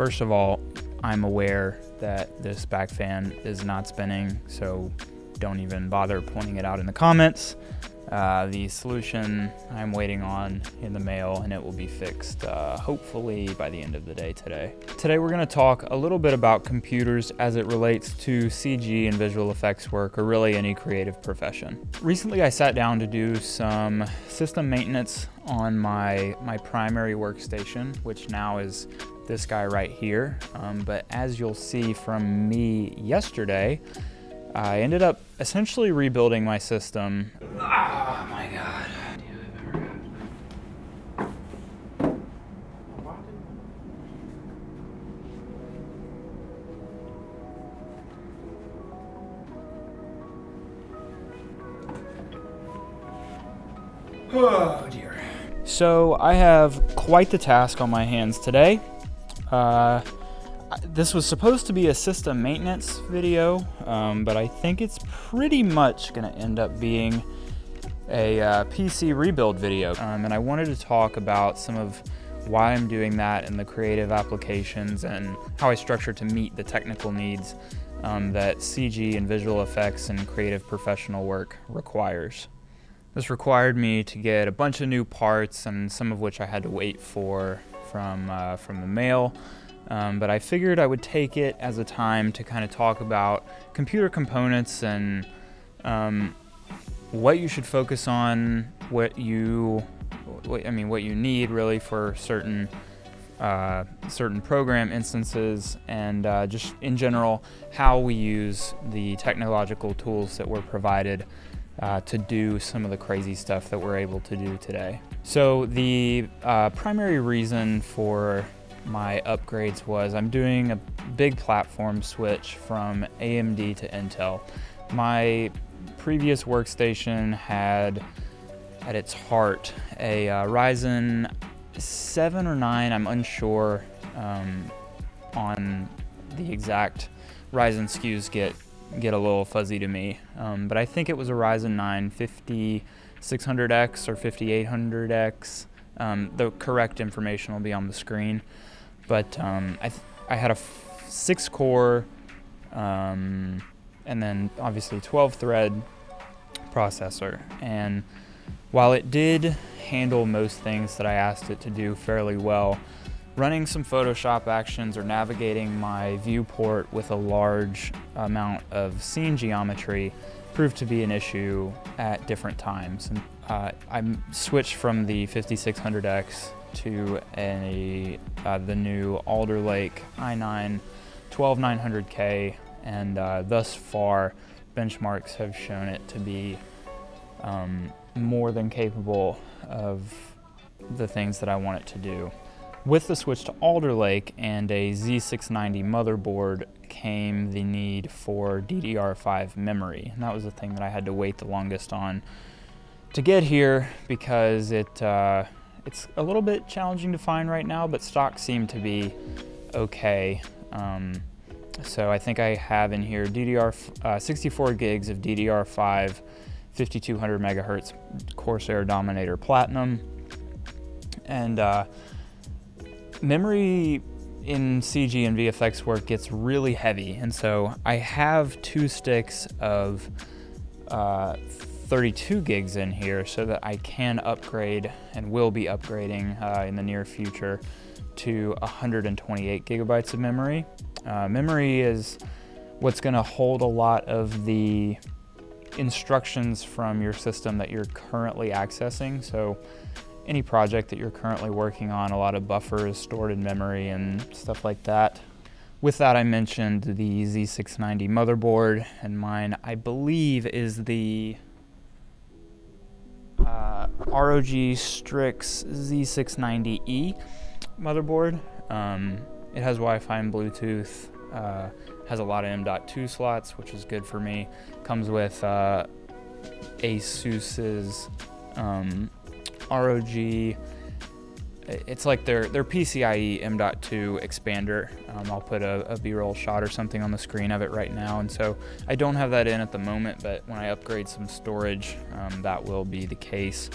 First of all, I'm aware that this back fan is not spinning, so don't even bother pointing it out in the comments. The solution I'm waiting on in the mail, and it will be fixed hopefully by the end of the day today. Today we're going to talk a little bit about computers as it relates to CG and visual effects work, or really any creative profession. Recently I sat down to do some system maintenance on my primary workstation, which now is this guy right here. But as you'll see from me yesterday, I ended up essentially rebuilding my system. Oh my God. Oh dear. So I have quite the task on my hands today. This was supposed to be a system maintenance video, but I think it's pretty much going to end up being a PC rebuild video. And I wanted to talk about some of why I'm doing that and the creative applications and how I structure to meet the technical needs that CG and visual effects and creative professional work requires. This required me to get a bunch of new parts, and some of which I had to wait for from the mail. But I figured I would take it as a time to kind of talk about computer components and what you should focus on, what you need really for certain program instances, and just in general how we use the technological tools that we're provided to do some of the crazy stuff that we're able to do today. So the primary reason for my upgrades was I'm doing a big platform switch from AMD to Intel. My previous workstation had at its heart a Ryzen 7 or 9, I'm unsure on the exact Ryzen SKUs get a little fuzzy to me, but I think it was a Ryzen 9 5600X or 5800X. The correct information will be on the screen. But I had a 6-core and then obviously 12-thread processor. And while it did handle most things that I asked it to do fairly well, running some Photoshop actions or navigating my viewport with a large amount of scene geometry proved to be an issue at different times. And I switched from the 5600X to the new Alder i9 12900K, and thus far benchmarks have shown it to be more than capable of the things that I want it to do. With the switch to Alder Lake and a Z690 motherboard came the need for DDR5 memory, and that was the thing that I had to wait the longest on to get here, because it's a little bit challenging to find right now, but stocks seem to be okay. So I think I have in here 64 gigs of DDR5 5200 megahertz Corsair Dominator Platinum. And memory in CG and VFX work gets really heavy, and so I have 2 sticks of 32 gigs in here so that I can upgrade and will be upgrading in the near future to 128 gigabytes of memory. Memory is what's going to hold a lot of the instructions from your system that you're currently accessing. So any project that you're currently working on, a lot of buffer is stored in memory and stuff like that. With that, I mentioned the Z690 motherboard, and mine, I believe, is the ROG Strix Z690E motherboard. It has Wi-Fi and Bluetooth, has a lot of M.2 slots, which is good for me. Comes with ASUS's ROG, it's like their PCIe M.2 expander. I'll put a B-roll shot or something on the screen of it right now, and so I don't have that in at the moment, but when I upgrade some storage, that will be the case.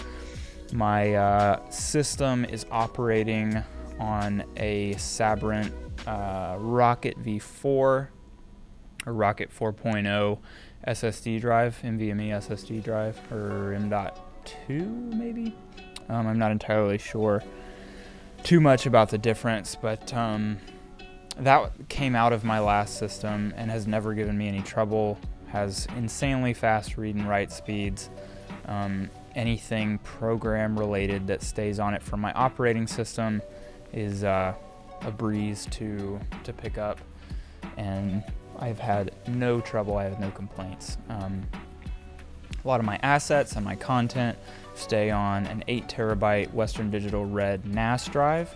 My system is operating on a Sabrent Rocket V4 or Rocket 4.0 SSD drive, NVMe SSD drive, or M.2 maybe? I'm not entirely sure too much about the difference, but that came out of my last system and has never given me any trouble. Has insanely fast read and write speeds. Anything program related that stays on it from my operating system is a breeze to pick up, and I've had no trouble. I have no complaints. A lot of my assets and my content stay on an 8 terabyte Western Digital Red NAS drive.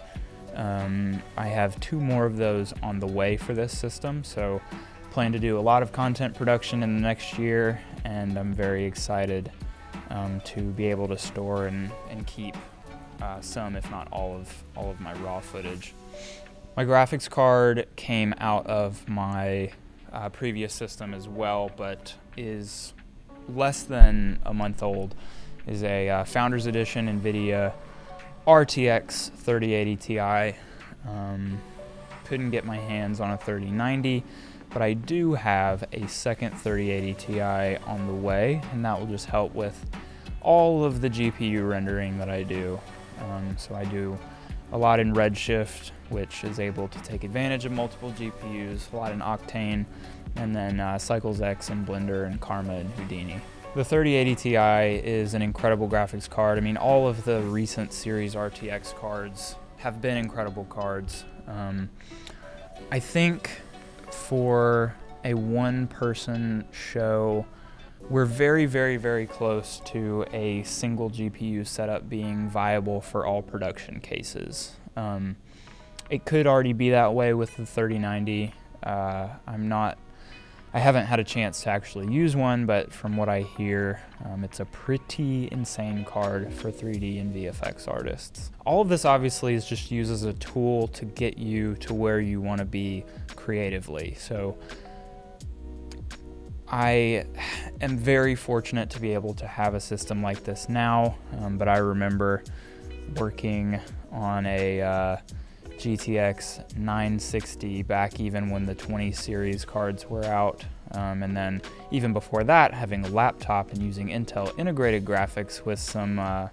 I have 2 more of those on the way for this system, so plan to do a lot of content production in the next year, and I'm very excited to be able to store and keep some, if not all of my raw footage. My graphics card came out of my previous system as well, but is less than a month old. Is a Founders Edition Nvidia RTX 3080 Ti. Couldn't get my hands on a 3090, but I do have a second 3080 Ti on the way, and that will just help with all of the GPU rendering that I do. So I do a lot in Redshift, which is able to take advantage of multiple GPUs, a lot in Octane, and then CyclesX and Blender and Karma and Houdini. The 3080 Ti is an incredible graphics card. I mean, all of the recent series RTX cards have been incredible cards. I think for a one-person show, we're very, very, very close to a single GPU setup being viable for all production cases. It could already be that way with the 3090. I haven't had a chance to actually use one, but from what I hear, it's a pretty insane card for 3D and VFX artists. All of this obviously is just used as a tool to get you to where you want to be creatively. So I am very fortunate to be able to have a system like this now, but I remember working on a GTX 960 back even when the 20 series cards were out, and then even before that having a laptop and using Intel integrated graphics with some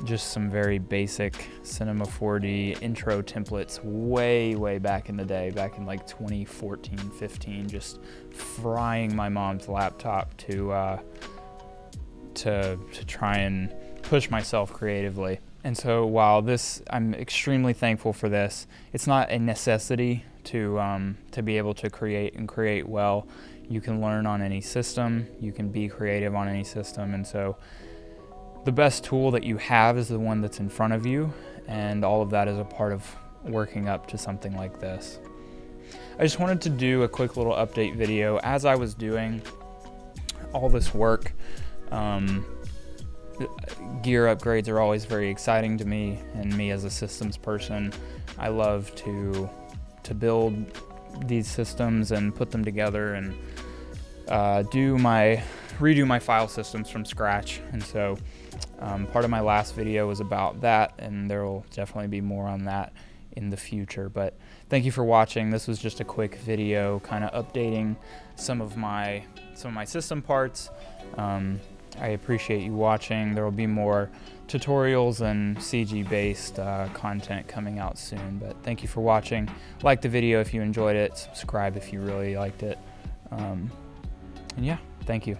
just some very basic Cinema 4D intro templates way back in the day, back in like 2014-15, just frying my mom's laptop to try and push myself creatively. And so while I'm extremely thankful for this, it's not a necessity to be able to create well. You can learn on any system, you can be creative on any system, and so the best tool that you have is the one that's in front of you, and all of that is a part of working up to something like this. I just wanted to do a quick little update video as I was doing all this work. Gear upgrades are always very exciting to me, and me as a systems person, I love to build these systems and put them together and redo my file systems from scratch. And so part of my last video was about that, and there will definitely be more on that in the future. But thank you for watching. This was just a quick video kind of updating some of my system parts. I appreciate you watching. There will be more tutorials and CG based content coming out soon, but thank you for watching. Like the video if you enjoyed it, subscribe if you really liked it, and yeah, thank you.